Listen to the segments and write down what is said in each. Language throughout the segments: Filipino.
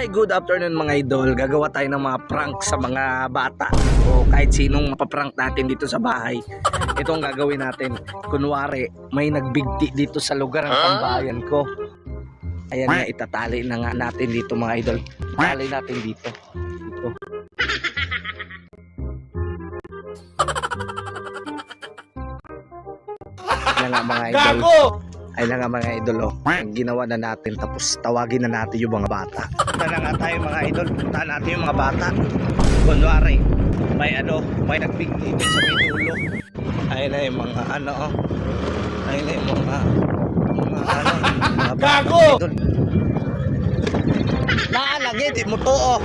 Hi, good afternoon mga idol. Gagawa tayo ng mga prank sa mga bata o kahit sinong mapaprank natin dito sa bahay. Ito ang gagawin natin. Kunwari, may nagbigti dito sa lugar ng tambayan ko. Ayan nga, itatali na nga natin dito mga idol. Itatali natin dito. Dito. Ayan nga mga idol. Ay na nga mga idol, oh. Ginawa na natin, tapos tawagin na natin yung mga bata. Punta na nga tayo mga idol, punta natin yung mga bata. Kunwari, may nagbigti sa may dulo. Ayun na yung mga oh. Ayun na yung mga gago! Naalagi, di mo to, oh.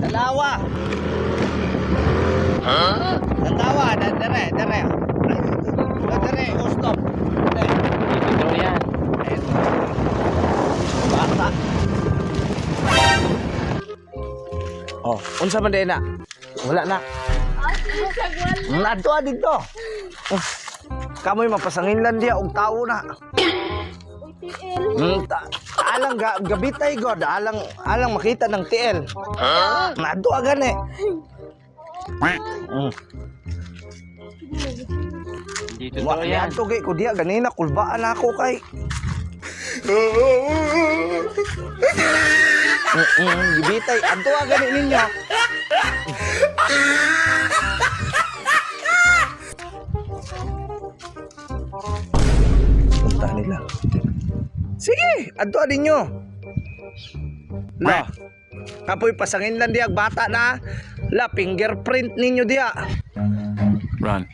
Dalawa. Dalawa, dere. Dere, oh, stop. Dito yan. Bata. Oh, unsa man din na? Wala na. Ato dito. Kamoy mapasangin lang diya og tawo na. Alang gabitay god, alang makita ng TL. Nado agan eh. Dito to yan. Ato gay ko diya ganina kulbaan ako kay. Gibitay ato agan ninyo. Punta nila. Sige, ato ninyo. La. Kapoy pasangin lang diya bata na. La fingerprint ninyo diya. Run.